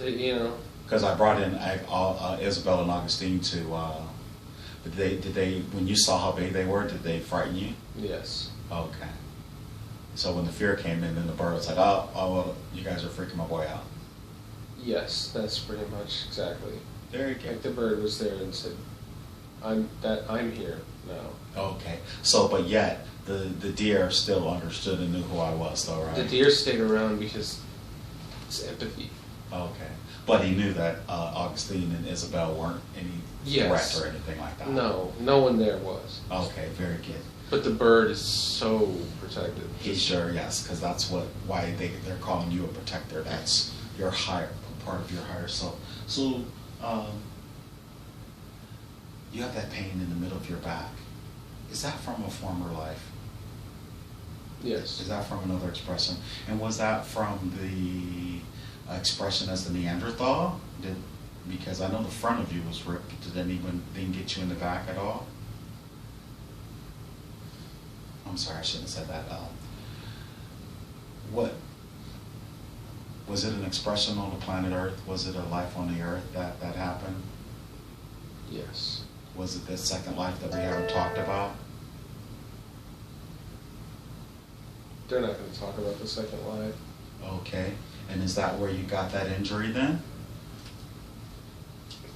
You know. Because I brought in Isabel and Augustine to. Did they? When you saw how big they were, did they frighten you? Yes. Okay. So when the fear came in, then the bird was like, "Oh, well, you guys are freaking my boy out." Yes, that's pretty much exactly. Very good. Like the bird was there and said, I'm here now." Okay. So, but yet the deer still understood and knew who I was, though, right? The deer stayed around because it's empathy. Okay. But he knew that Augustine and Isabel weren't any threat or anything like that. No, no one there was. Okay, very good. But the bird is so protected. He's sure, yes, because that's why they're calling you a protector. That's your higher part of your higher self. So you have that pain in the middle of your back. Is that from a former life? Yes. Is that from another expression? And was that from the expression as the Neanderthal? Because I know the front of you was ripped. Did anyone get you in the back at all? I'm sorry, I shouldn't have said that. What was it? An expression on the planet Earth? Was it a life on the Earth that happened? Yes. Was it this second life that we haven't talked about? They're not going to talk about the second life. Okay. And is that where you got that injury then?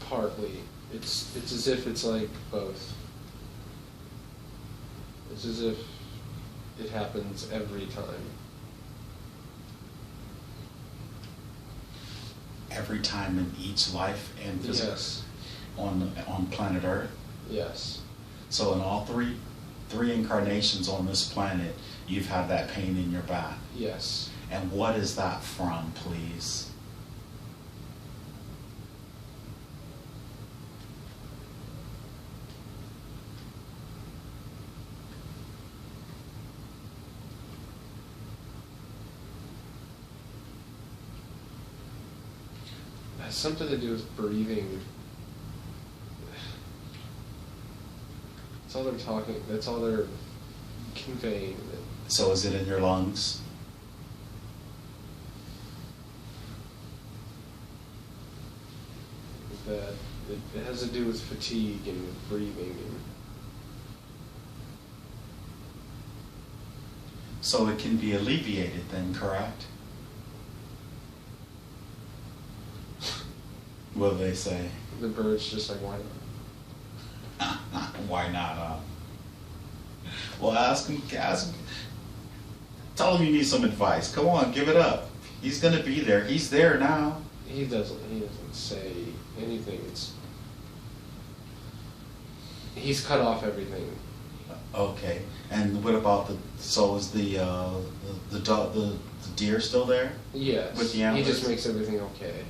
Partly. It's as if it's like both. It's as if it happens every time. Every time in each life and Yes. on planet Earth? Yes. So in all three incarnations on this planet, you've had that pain in your back. Yes. And what is that from, please? It has something to do with breathing. That's all they're talking. That's all they're conveying. So is it in your lungs? That it has to do with fatigue and breathing. So it can be alleviated then, correct? What do they say? The bird's just like, why not? Why not? Well, ask him. Tell him you need some advice. Come on, give it up. He's going to be there. He's there now. He doesn't say anything. He's cut off everything. Okay. And what about is the deer still there? Yes. With the antlers? He just makes everything okay.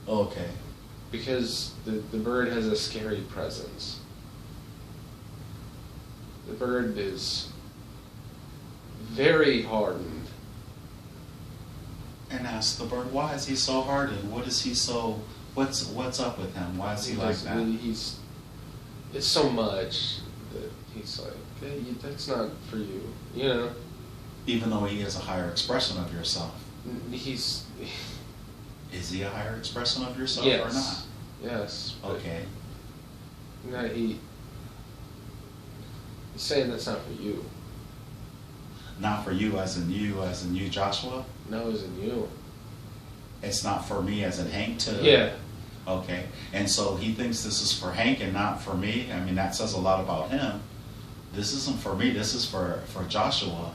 Okay. Because the bird has a scary presence. The bird is very hardened. And ask the bird, why is he so hardened? What's up with him? Why is he like that? It's so much that he's like, hey, that's not for you, you know? Even though he is a higher expression of yourself. Is he a higher expression of yourself yes. or not? Yes. Okay. No, he's saying that's not for you. Not for you as in you, Joshua? No, as in you. It's not for me as in Hank too? Yeah. Okay. And so he thinks this is for Hank and not for me? I mean, that says a lot about him. This isn't for me, this is for Joshua.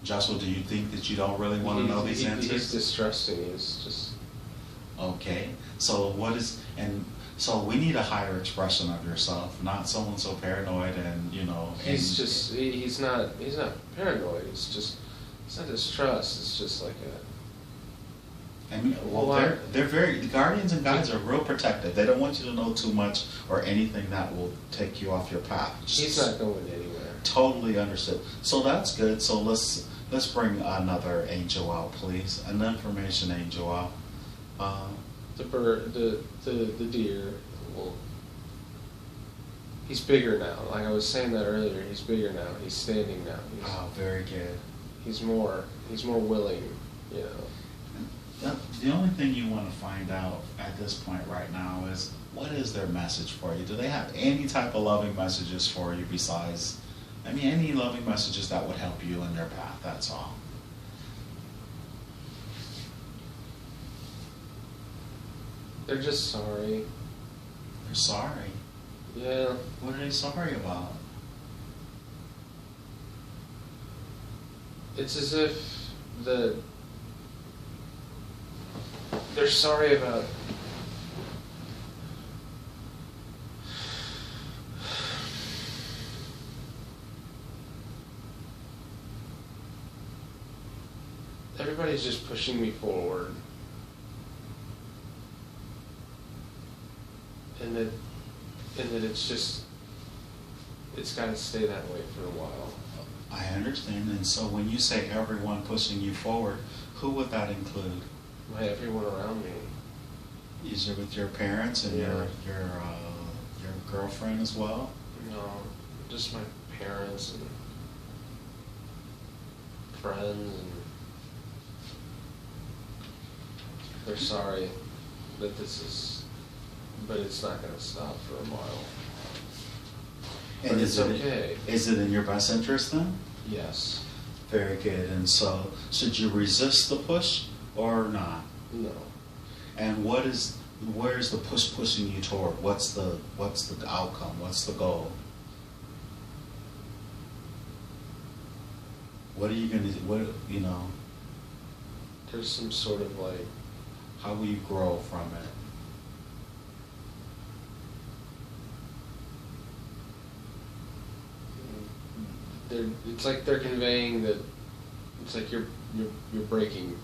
Joshua, do you think that you don't really want to know these answers? He's distrusting. He's just... Okay. So so we need a higher expression of yourself, not someone so paranoid and, you know... He's not paranoid. It's not distrust. It's just like a... I mean, well, the guardians and guides are real protective. They don't want you to know too much or anything that will take you off your path. He's not going anywhere. Totally understood. So that's good. So let's bring another angel out, please. An information angel out. The bird, the deer. Well, he's bigger now. Like I was saying that earlier. He's bigger now. He's standing now. Very good. He's more willing. You know. the only thing you want to find out at this point right now is, what is their message for you? Do they have any type of loving messages for you besides, I mean, any loving messages that would help you in their path, that's all. They're just sorry. They're sorry? Yeah. What are they sorry about? It's as if they're sorry about everybody's just pushing me forward. And that it's got to stay that way for a while. I understand. And so when you say everyone pushing you forward, who would that include? Everyone around me. Is it with your parents and Yeah. your girlfriend as well? No, just my parents and friends, and they're sorry that but it's not going to stop for a while. But it's okay. Is it in your best interest then? Yes. Very good. And so, should you resist the push or not? No. And where's the push pushing you toward? What's the outcome? What's the goal? What are you going to, There's some sort of like, how will you grow from it? it's like they're conveying that it's like you're breaking,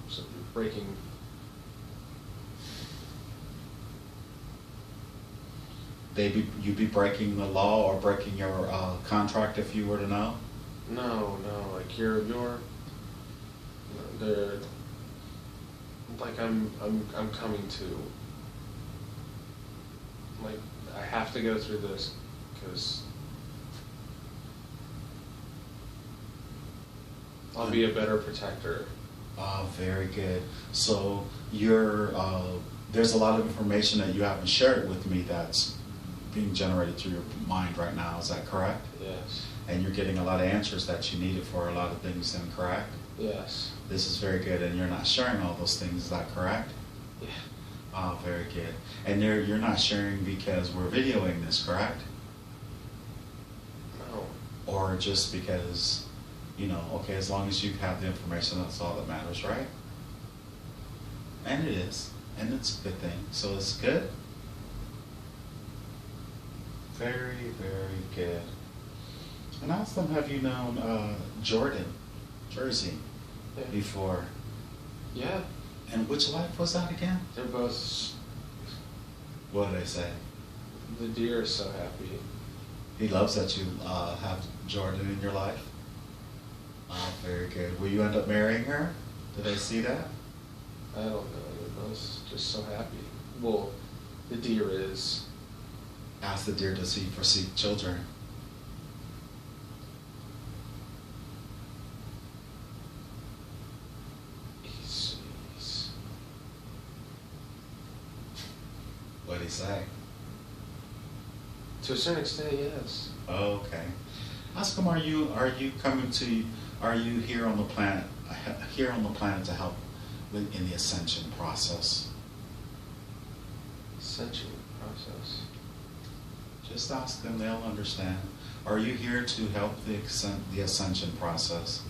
so you're breaking. You'd be breaking the law or breaking your contract if you were to know? No, like they're like I'm coming to, like, I have to go through this because I'll be a better protector. Oh, very good. So there's a lot of information that you haven't shared with me that's being generated through your mind right now. Is that correct? Yes. And you're getting a lot of answers that you needed for a lot of things then, correct? Yes. This is very good. And you're not sharing all those things. Is that correct? Yeah. Oh, very good. And you're not sharing because we're videoing this, correct? No. Or just because, okay, as long as you have the information, that's all that matters, right? And it is. And it's a good thing. So it's good? Very, very good. And I asked them, have you known Jordan, Jersey, before? Yeah. And which life was that again? They're both. What did they say? The deer is so happy. He loves that you have Jordan in your life. Oh, very good. Will you end up marrying her? Did they see that? I don't know. They're both just so happy. Well, the deer is. Ask the deer, does he foresee children? He's What did he say? to a certain extent, yes. Okay. Ask him, are you here on the planet to help in the ascension process? Ascension process. Just ask them, they'll understand. Are you here to help the ascension process?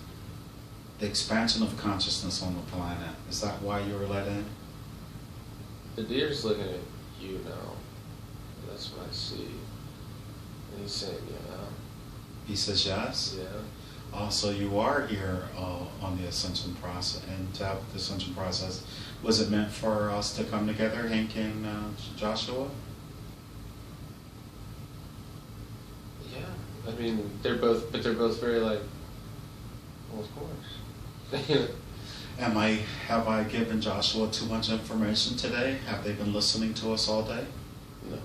The expansion of consciousness on the planet. Is that why you were let in? The deer's looking at you now. That's what I see. And he's saying, yeah. He says yes? Yeah. So you are here on the ascension process, and to help the ascension process. Was it meant for us to come together, Hank and Joshua? Yeah. I mean, they're both very like, well, of course. Have I given Joshua too much information today? Have they been listening to us all day? No.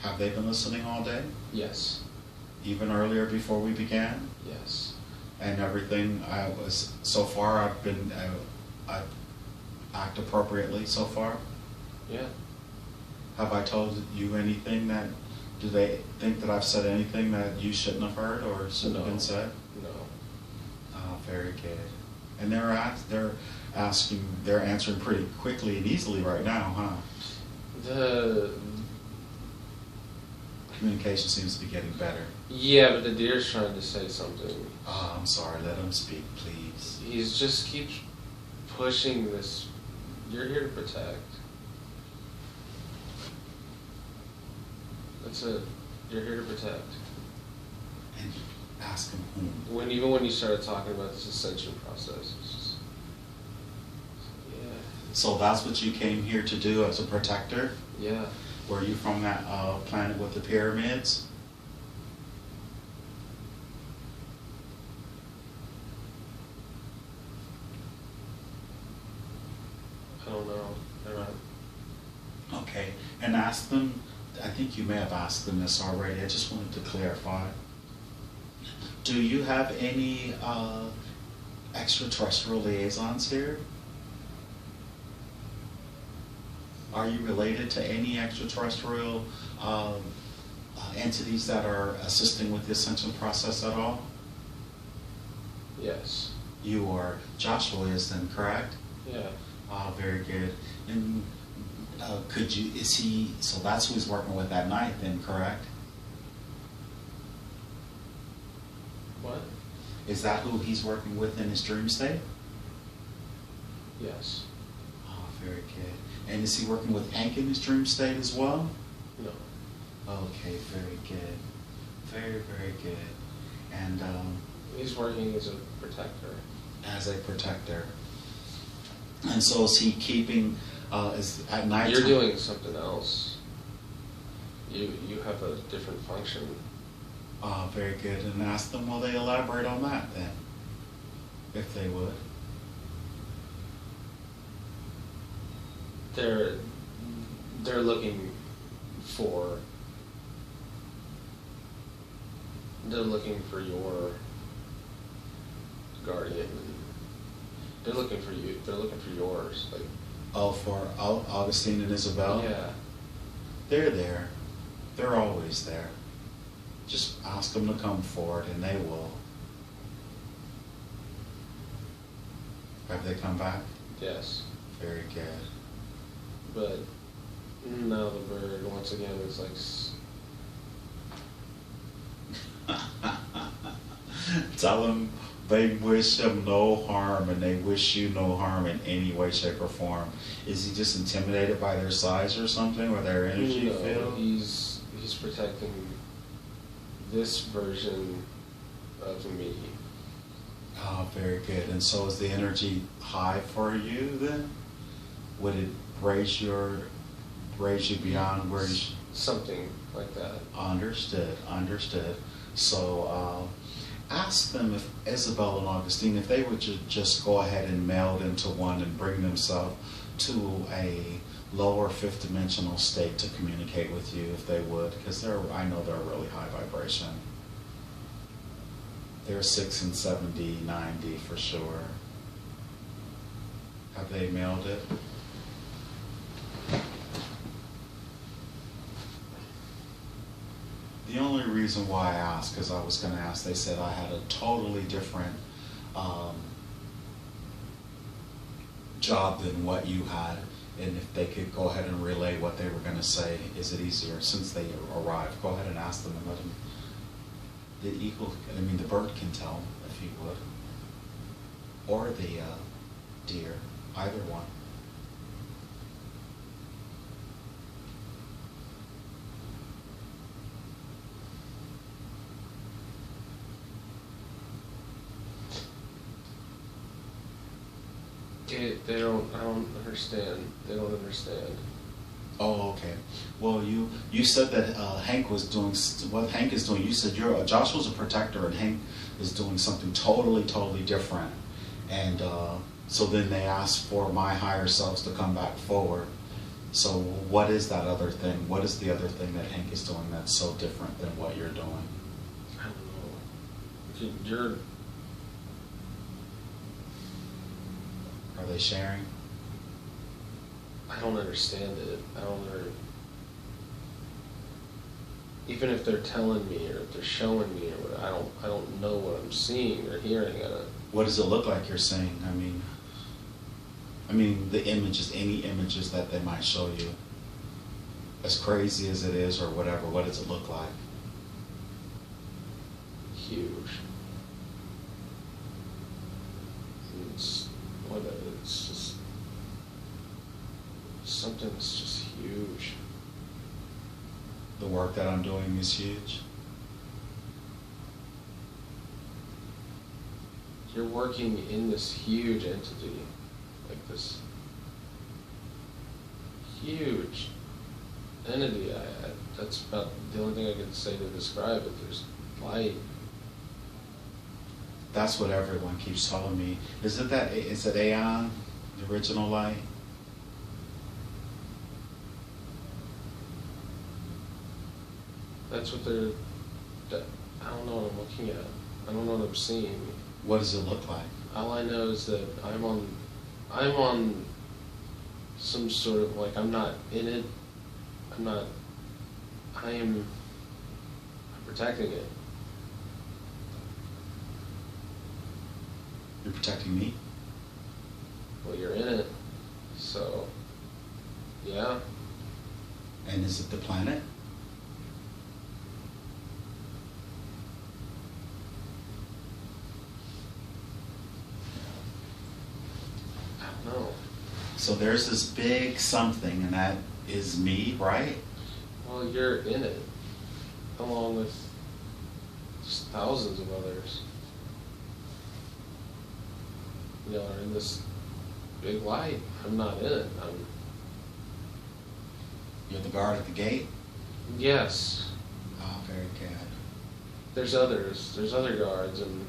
Have they been listening all day? Yes. Even earlier before we began? Yes. And everything so far I act appropriately so far? Yeah. Have I told you anything that, do they think that I've said anything that you shouldn't have heard or shouldn't have been said? No. Oh, very good. And they're asking, they're answering pretty quickly and easily right now, huh? The Communication seems to be getting better. Yeah, but the deer's trying to say something. Oh, I'm sorry. Let him speak, please. He's just keeps pushing this. You're here to protect. That's it. You're here to protect. And ask him whom. Even when you started talking about this ascension process, it's just, yeah. So that's what you came here to do as a protector? Yeah. Were you from that planet with the pyramids? I don't know. They're not. Okay, and ask them, I think you may have asked them this already, I just wanted to clarify. Do you have any extraterrestrial liaisons here? Are you related to any extraterrestrial entities that are assisting with the ascension process at all? Yes. You are. Joshua is then, correct? Yeah. Very good. And is he, so that's who he's working with at night then, correct? What? Is that who he's working with in his dream state? Yes. Oh, very good. And is he working with Hank in his dream state as well? No. Okay, very good. Very, very good. And He's working as a protector. as a protector. And so is he keeping, is at night? You're doing something else. You have a different function. Very good. And ask them, will they elaborate on that then? If they would. They're looking for your guardian. They're looking for you. They're looking for yours. Like, Oh, for Augustine and Isabel? yeah. They're there. They're always there. Just ask them to come forward and they will. Have they come back? Yes. Very good. But now the bird once again is like. Tell them they wish him no harm and they wish you no harm in any way, shape, or form. Is he just intimidated by their size or something, or their energy field? He's protecting this version of me. Oh, very good. And so is the energy high for you then? Would it raise you beyond where you... Something like that. Understood, understood. So ask them if Isabel and Augustine, if they would just go ahead and meld into one and bring themselves to a lower fifth dimensional state to communicate with you, if they would, because I know they're really high vibration. They're 6 and 70, 90 for sure. Have they mailed it? The only reason why I asked, because I was going to ask, they said I had a totally different job than what you had, and if they could go ahead and relay what they were going to say, is it easier since they arrived? Go ahead and ask them and let them. The bird can tell if he would, or the deer, either one. I don't understand. They don't understand. Oh, okay. Well, you said that Hank was doing what Hank is doing. You said Joshua's a protector, and Hank is doing something totally different. And so then they asked for my higher selves to come back forward. So what is that other thing? What is the other thing that Hank is doing that's so different than what you're doing? I don't know. Are they sharing? I don't understand it. Even if they're telling me or if they're showing me or what, I don't know what I'm seeing or hearing. What does it look like you're seeing? I mean the images, any images that they might show you, as crazy as it is or whatever, what does it look like? Huge. It's just something that's just huge. The work that I'm doing is huge. You're working in this huge entity, like this huge entity. That's about the only thing I can say to describe it. There's light. That's what everyone keeps telling me. Is it Aeon, the original light? That's what I don't know what I'm looking at. I don't know what I'm seeing. What does it look like? All I know is that I'm on some sort of, like, I'm not in it. I'm protecting it. You're protecting me? Well, you're in it, so, yeah. And is it the planet? I don't know. So there's this big something, and that is me, right? Well, you're in it, along with just thousands of others. You know, are in this big light. I'm not in it. You're the guard at the gate? Yes. Oh, very good. There's others. There's other guards, and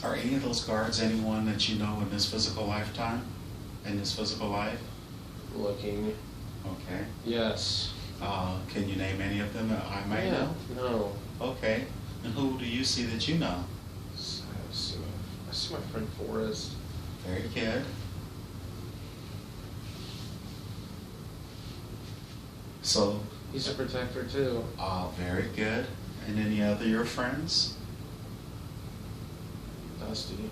are any of those guards anyone that you know in this physical lifetime? In this physical life? looking. Okay. Yes. Can you name any of them that I might know? No. Okay. And who do you see that you know? I see my friend Forrest. Very good. So. He's a protector too. Very good. And any other your friends? Dusty.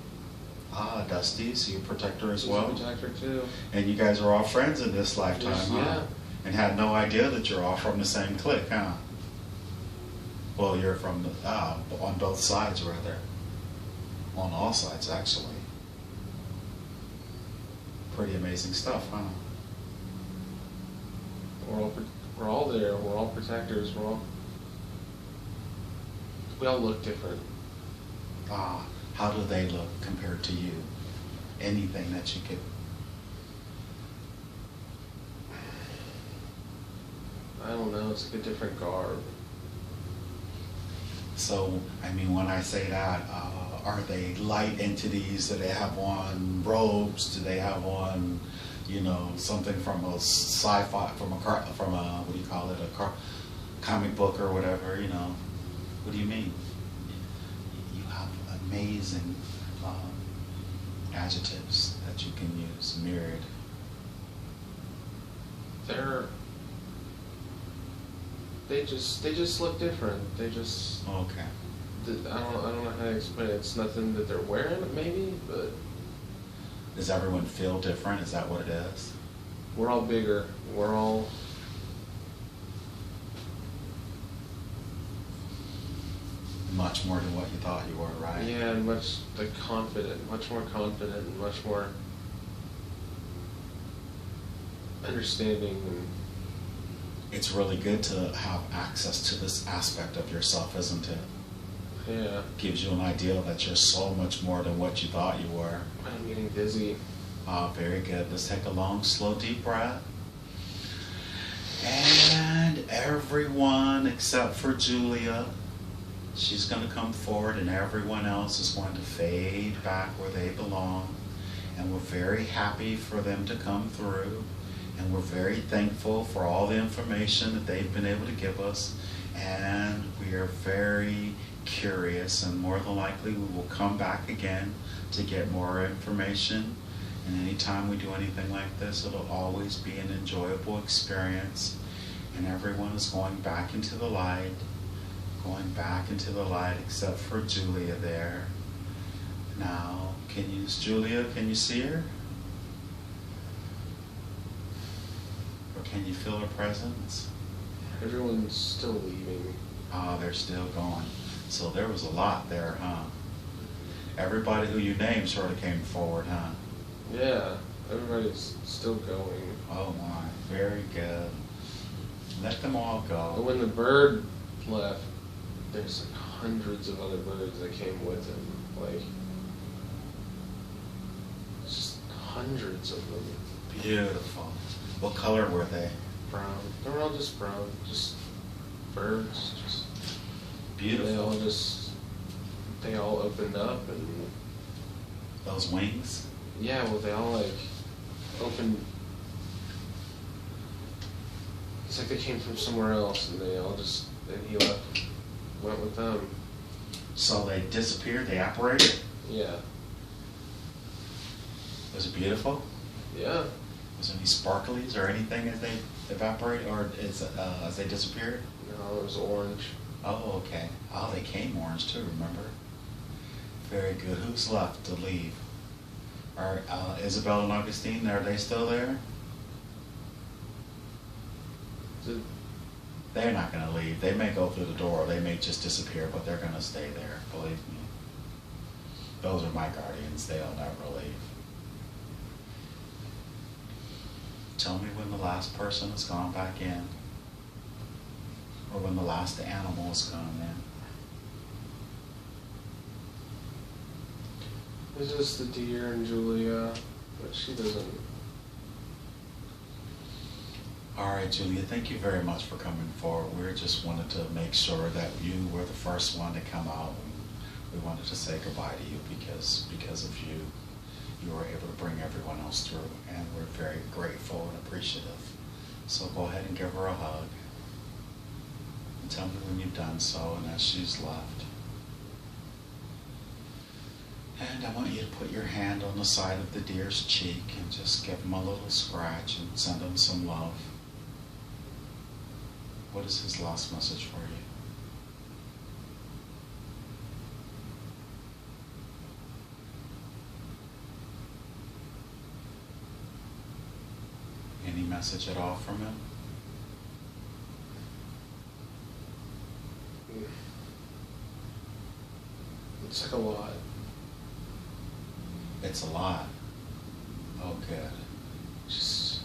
Dusty, so you're a protector as He's well? a protector too. And you guys are all friends in this lifetime, Yes, huh? yeah. And had no idea that you're all from the same clique, huh? Well, you're from the, on both sides, rather. On all sides, actually. Pretty amazing stuff, huh? We're all there. We're all protectors. We all look different. How do they look compared to you? Anything that you could... I don't know. It's like a different garb. So, I mean, when I say that, are they light entities? Do they have on robes? Do they have on, something from a sci-fi, from a what do you call it, a comic book or whatever, What do you mean? You have amazing adjectives that you can use, myriad. They just look different. They just... Okay. I don't know how to explain it. It's nothing that they're wearing, maybe, but... Does everyone feel different? Is that what it is? We're all bigger. We're all... Much more than what you thought you were, right? Yeah, and much more confident, and much more understanding. And it's really good to have access to this aspect of yourself, isn't it? Yeah. Gives you an idea that you're so much more than what you thought you were. I'm getting dizzy. Very good. Let's take a long, slow, deep breath. And everyone except for Julia, she's going to come forward, and everyone else is going to fade back where they belong. And we're very happy for them to come through. And we're very thankful for all the information that they've been able to give us. And we are very curious, and more than likely we will come back again to get more information. And anytime we do anything like this, it'll always be an enjoyable experience. And everyone is going back into the light, except for Julia there. Now, Julia, can you see her? Or can you feel her presence? Everyone's still leaving. Oh, they're still going. So there was a lot there, huh? Everybody who you named sort of came forward, huh? Yeah, everybody's still going. Oh my, very good. Let them all But go. when the bird left, there's like hundreds of other birds that came with him. Like, just hundreds of them. Beautiful. What color were they? Brown. They were all just brown. Just birds. Just Beautiful. They all opened up and Those wings? yeah, well, they all like opened. It's like they came from somewhere else, and he went with them. So they disappeared, they apparated? Yeah. Was it beautiful? Yeah. Was there any sparklies or anything as they evaporated, or as they disappeared? No, it was orange. Oh, okay. Oh, they came orange too, remember? Very good. Who's left to leave? Are Isabel and Augustine, are they still there? They're not going to leave. They may go through the door, or they may just disappear, but they're going to stay there, believe me. Those are my guardians. They'll never leave. Tell me when the last person has gone back in, or when the last animal has gone in. It's just the deer and Julia, but she doesn't. All right, Julia, thank you very much for coming forward. We just wanted to make sure that you were the first one to come out. We wanted to say goodbye to you because of you, you were able to bring everyone else through, and we're very grateful and appreciative. So go ahead and give her a hug. And tell me when you've done so, and as she's left. And I want you to put your hand on the side of the deer's cheek and just give him a little scratch and send him some love. What is his last message for you? Any message at all from him? It's like a lot. It's a lot. Oh, good. Just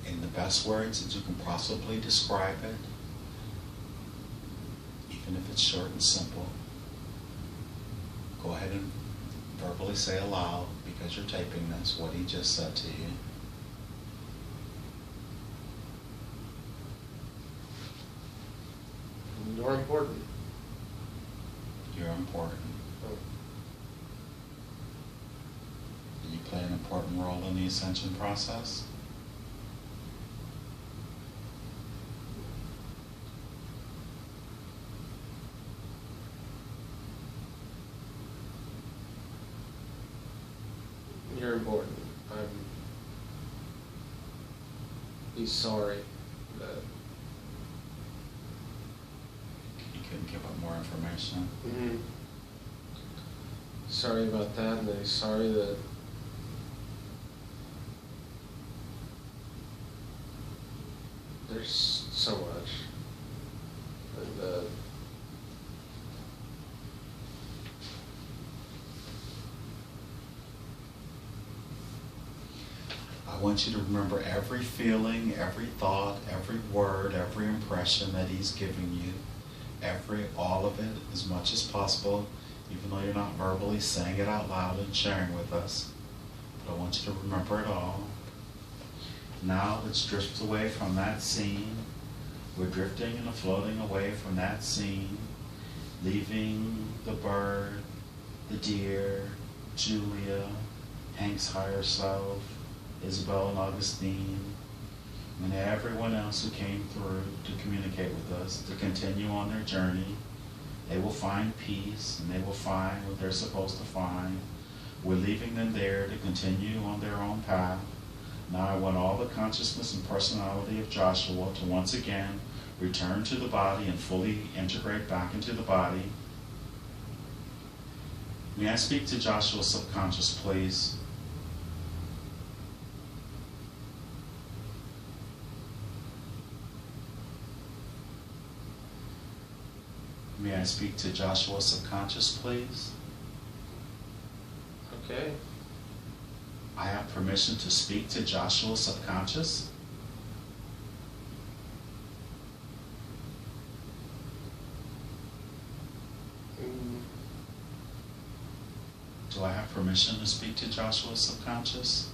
In the best words that you can possibly describe it, even if it's short and simple, go ahead and verbally say aloud, because you're taping this, what he just said to you. you're important. You're important. Oh. And you play an important role in the ascension process. You're important. He's sorry that. You couldn't give up more information. Mm-hmm. Sorry about that, and that he's sorry that there's so much. And I want you to remember every feeling, every thought, every word, every impression that he's giving you. All of it, as much as possible, even though you're not verbally saying it out loud and sharing with us. But I want you to remember it all. Now let's drift away from that scene. We're drifting and floating away from that scene, leaving the bird, the deer, Julia, Hank's higher self, Isabel and Augustine, and everyone else who came through to communicate with us, to continue on their journey They will find peace, and they will find what they're supposed to find. We're leaving them there to continue on their own path. Now I want all the consciousness and personality of Joshua to once again return to the body and fully integrate back into the body. May I speak to Joshua's subconscious, please? May I speak to Joshua's subconscious, please? Okay. I have permission to speak to Joshua's subconscious. Do I have permission to speak to Joshua's subconscious?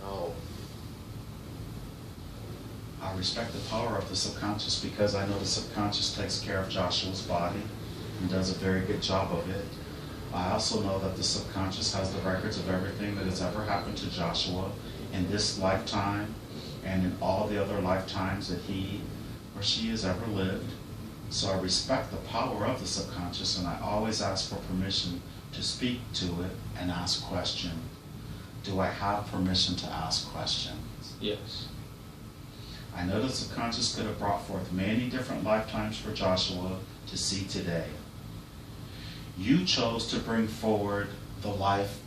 No. I respect the power of the subconscious because I know the subconscious takes care of Joshua's body and does a very good job of it. I also know that the subconscious has the records of everything that has ever happened to Joshua in this lifetime and in all the other lifetimes that he or she has ever lived. So I respect the power of the subconscious, and I always ask for permission to speak to it and ask questions. Do I have permission to ask questions? Yes. I know the subconscious could have brought forth many different lifetimes for Joshua to see today. You chose to bring forward the life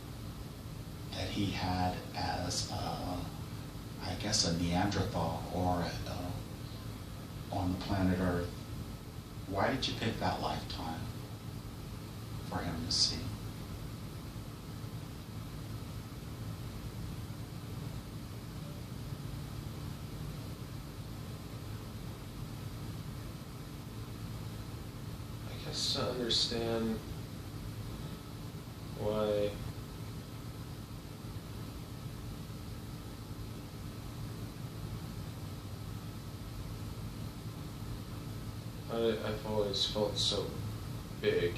that he had as, I guess, a Neanderthal or on the planet Earth. Why did you pick that lifetime for him to see? I guess to understand why I've always felt so big.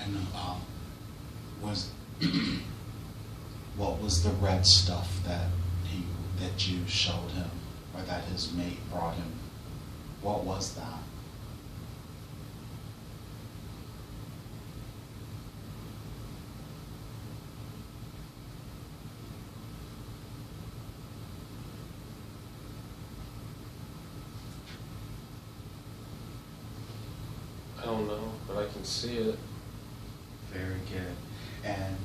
And was what was the red stuff that you showed him, or that his mate brought him? What was that? I don't know, but I can see it. Very good. And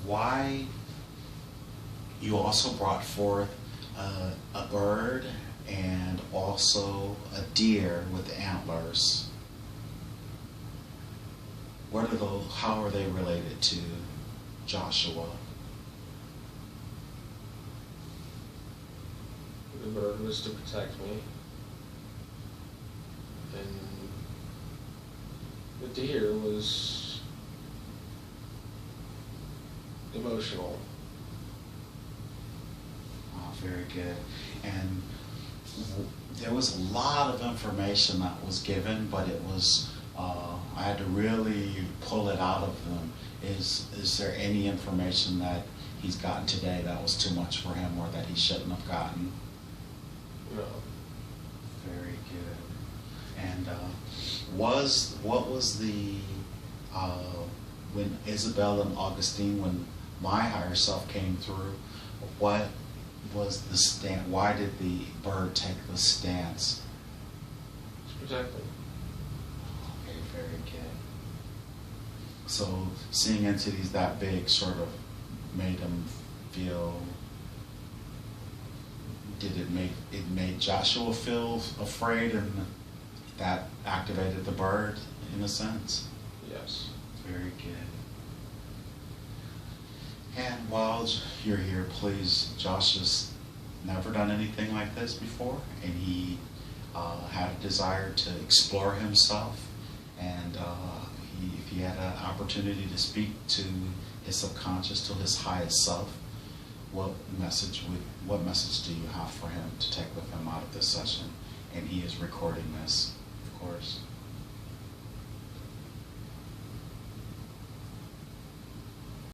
why you also brought forth a bird and also a deer with antlers. What are those? How are they related to Joshua? The bird was to protect me, and the deer was emotional. Oh, very good. And there was a lot of information that was given, but it was I had to really pull it out of them. Is there any information that he's gotten today that was too much for him, or that he shouldn't have gotten? No. Very good. And what was the when Isabel and Augustine, when my higher self came through, what was the stance? Why did the bird take the stance? To protect me. Okay, very good. So seeing entities that big sort of made him feel. Did it made Joshua feel afraid, and that activated the bird in a sense? Yes. Very good. And while you're here, please, Josh has never done anything like this before, and he had a desire to explore himself, and if he had an opportunity to speak to his subconscious, to his highest self, what message do you have for him to take with him out of this session? And he is recording this, of course.